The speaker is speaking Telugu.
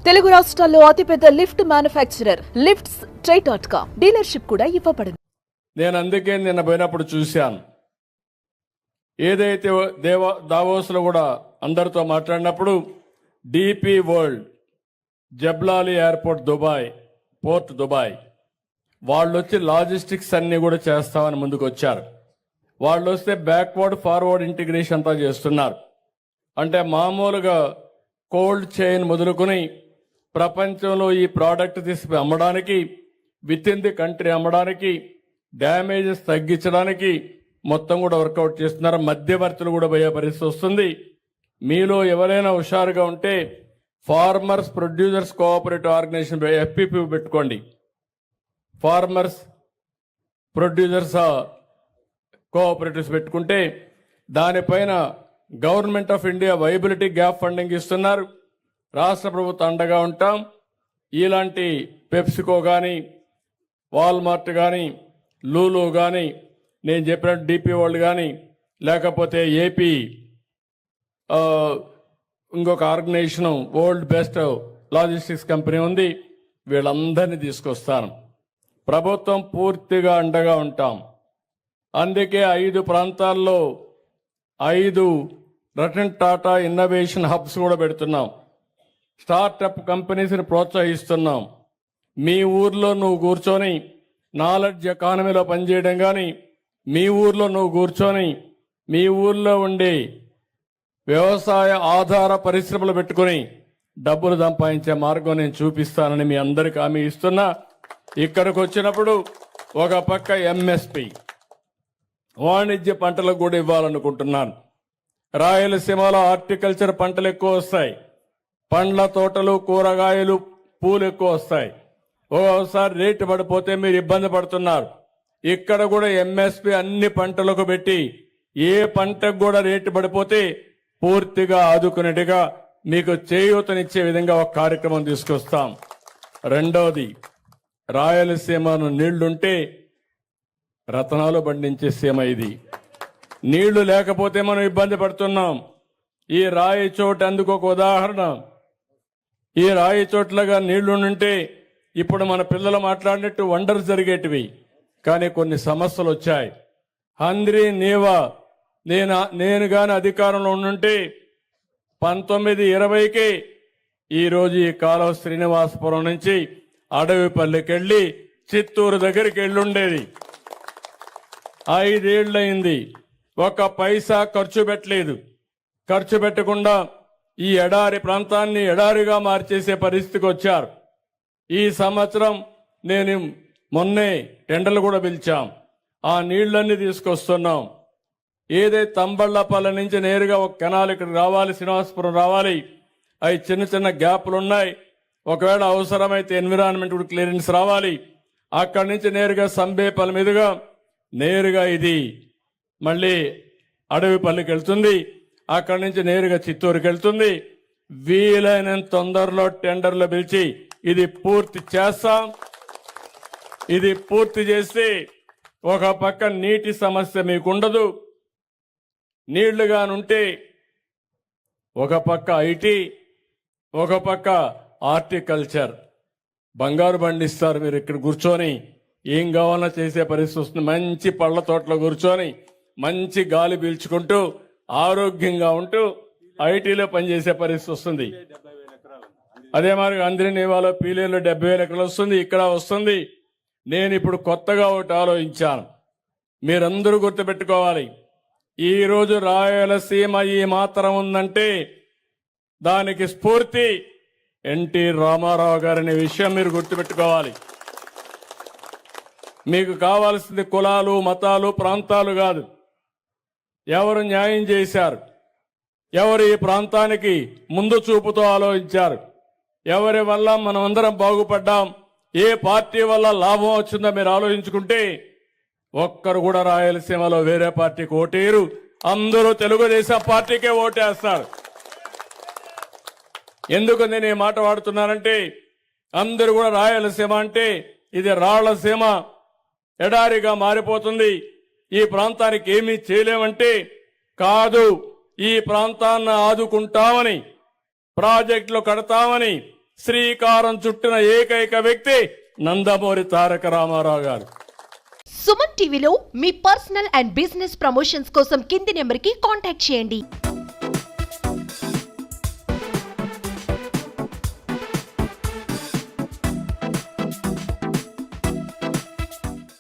తెలుగు రాష్ట్రాల్లో అతిపెద్ద లిఫ్ట్ మ్యానుఫ్యాక్చరర్ లిఫ్ట్స్ ట్రై.com డీలర్షిప్ కూడా ఇవ్వబడింది. నేను అందుకే నిన్న పోయినప్పుడు చూశాను. ఏదైతే దావోస్లో కూడా అందరితో మాట్లాడినప్పుడు DP world, Jebel Ali airport Dubai, port Dubai వాళ్ళు వచ్చి లాజిస్టిక్స్ అన్ని కూడా చేస్తామని ముందుకు వచ్చారు. వాళ్ళు వస్తే బ్యాక్వర్డ్ ఫార్వర్డ్ ఇంటిగ్రేషన్ అంతా చేస్తున్నారు. అంటే మామూలుగా కోల్డ్ చైన్ మొదలుకొని ప్రపంచంలో ఈ ప్రోడక్ట్ తీసి అమ్మడానికి, విత్ ఇన్ ది కంట్రీ అమ్మడానికి, డ్యామేజెస్ తగ్గించడానికి మొత్తం కూడా వర్కౌట్ చేస్తున్నారు. మధ్యవర్తులు కూడా పోయే పరిస్థితి వస్తుంది. మీలో ఎవరైనా హుషారుగా ఉంటే farmers producers cooperative organization FPP పెట్టుకోండి. ఫార్మర్స్ ప్రొడ్యూసర్స్ కోఆపరేటివ్స్ పెట్టుకుంటే దానిపైన government of India viability gap funding ఇస్తున్నారు. రాష్ట్ర ప్రభుత్వం అండగా ఉంటాం. ఇలాంటి పెప్సికో కానీ, వాల్మార్ట్ కానీ, లూలు కానీ, నేను చెప్పినట్టు డిపి వరల్డ్ కానీ, లేకపోతే ఏపీ ఇంకొక organization world best logistics company ఉంది. వీళ్ళందరినీ తీసుకొస్తాను. ప్రభుత్వం పూర్తిగా అండగా ఉంటాం. అందుకే 5 ప్రాంతాల్లో 5 రతన్ టాటా ఇన్నోవేషన్ హబ్స్ కూడా పెడుతున్నాం. స్టార్టప్ కంపెనీస్ని ప్రోత్సహిస్తున్నాం. మీ ఊర్లో నువ్వు కూర్చొని నాలెడ్జ్ ఎకానమీలో పనిచేయడం కానీ, మీ ఊర్లో నువ్వు కూర్చొని మీ ఊర్లో ఉండే వ్యవసాయ ఆధార పరిశ్రమలు పెట్టుకుని డబ్బులు సంపాదించే మార్గం నేను చూపిస్తానని మీ అందరికీ హామీ ఇస్తున్నా. ఇక్కడికి వచ్చినప్పుడు ఒక పక్క MSP వాణిజ్య పంటలకు కూడా ఇవ్వాలనుకుంటున్నాను. రాయలసీమలో హార్టికల్చర్ పంటలు ఎక్కువ వస్తాయి. పండ్ల తోటలు, కూరగాయలు, పూలు ఎక్కువ వస్తాయి. ఓసారి రేటు పడిపోతే మీరు ఇబ్బంది పడుతున్నారు. ఇక్కడ కూడా MSP అన్ని పంటలకు పెట్టి ఏ పంటకు కూడా రేటు పడిపోతే పూర్తిగా ఆదుకునేట్టుగా మీకు చేయూతనిచ్చే విధంగా ఒక కార్యక్రమం తీసుకొస్తాం. రెండవది, రాయలసీమను నీళ్లుంటే రతనాలు పండించే సీమ ఇది. నీళ్లు లేకపోతే మనం ఇబ్బంది పడుతున్నాం. ఈ రాయి చోటు అందుకు ఒక ఉదాహరణ. ఈ రాయి చోట్లగా నీళ్లుంటే ఇప్పుడు మన పిల్లలు మాట్లాడినట్టు వండర్స్ జరిగేటివి. కానీ కొన్ని సమస్యలు వచ్చాయి. హంద్రీ నీవా నేను గాని అధికారంలో ఉండుంటే 1920కి ఈరోజు ఈ కాలువ శ్రీనివాసపురం నుంచి అడవిపల్లికి వెళ్ళి చిత్తూరు దగ్గరికి వెళ్ళుండేది. 5 ఏళ్లయింది. ఒక పైసా ఖర్చు పెట్టలేదు. ఖర్చు పెట్టకుండా ఈ ఎడారి ప్రాంతాన్ని ఎడారిగా మార్చేసే పరిస్థితికి వచ్చారు. ఈ సంవత్సరం నేను మొన్నే టెండర్లు కూడా పిలిచాం. ఆ నీళ్లన్నీ తీసుకొస్తున్నాం. ఏదైతే తంబళ్లపల్లి నుంచి నేరుగా ఒక కెనాల్ ఇక్కడికి రావాలి, శ్రీనివాసపురం రావాలి. అవి చిన్న చిన్న గ్యాప్లు ఉన్నాయి. ఒకవేళ అవసరమైతే ఎన్విరాన్మెంట్ క్లియరెన్స్ రావాలి. అక్కడి నుంచి నేరుగా సంబేపల్లి మీదుగా నేరుగా ఇది మళ్ళీ అడవిపల్లికి వెళ్తుంది. అక్కడి నుంచి నేరుగా చిత్తూరుకి వెళ్తుంది. వీలైనంత తొందరలో టెండర్లు పిలిచి ఇది పూర్తి చేస్తాం. ఇది పూర్తి చేస్తే ఒక పక్క నీటి సమస్య మీకు ఉండదు. నీళ్లుగానుంటే ఒక పక్క IT, ఒక పక్క హార్టికల్చర్. బంగారు పండిస్తారు. మీరు ఇక్కడ కూర్చొని ఏం కావాలన్నా చేసే పరిస్థితి వస్తుంది. మంచి పళ్ళ తోటలో కూర్చొని మంచి గాలి పీల్చుకుంటూ ఆరోగ్యంగా ఉంటూ ITలో పనిచేసే పరిస్థితి వస్తుంది. అదే మరి అందరి నివాలో పీలేలో 70,000 ఎకరాలు వస్తుంది. ఇక్కడ వస్తుంది. నేను ఇప్పుడు కొత్తగా ఒకటి ఆలోచించాను. మీరందరూ గుర్తుపెట్టుకోవాలి. ఈరోజు రాయలసీమ ఈ మాత్రం ఉందంటే దానికి స్ఫూర్తి ఎన్టీ రామారావు గారనే విషయం మీరు గుర్తుపెట్టుకోవాలి. మీకు కావాల్సింది కులాలు, మతాలు, ప్రాంతాలు కాదు. ఎవరు న్యాయం చేశారు, ఎవరు ఈ ప్రాంతానికి ముందు చూపుతో ఆలోచించారు, ఎవరి వల్ల మనం అందరం బాగుపడ్డాం, ఏ పార్టీ వల్ల లాభం వచ్చిందో మీరు ఆలోచించుకుంటే ఒక్కరు కూడా రాయలసీమలో వేరే పార్టీకి ఓటేయరు. అందరూ తెలుగుదేశం పార్టీకే ఓటేస్తారు. ఎందుకు నేను ఈ మాట వాడుతున్నానంటే అందరూ కూడా రాయలసీమ అంటే ఇది రాళ్లసీమ, ఎడారిగా మారిపోతుంది, ఈ ప్రాంతానికి ఏమీ చేయలేమంటే కాదు. ఈ ప్రాంతాన్ని ఆదుకుంటామని, ప్రాజెక్టులు కడతామని, శ్రీకారం చుట్టిన ఏకైక వ్యక్తి నందమూరి తారక రామారావు గారు. సుమన్ టీవీలో మీ పర్సనల్ అండ్ బిజినెస్ ప్రమోషన్స్ కోసం కింది నెంబర్కి కాంటాక్ట్ చేయండి.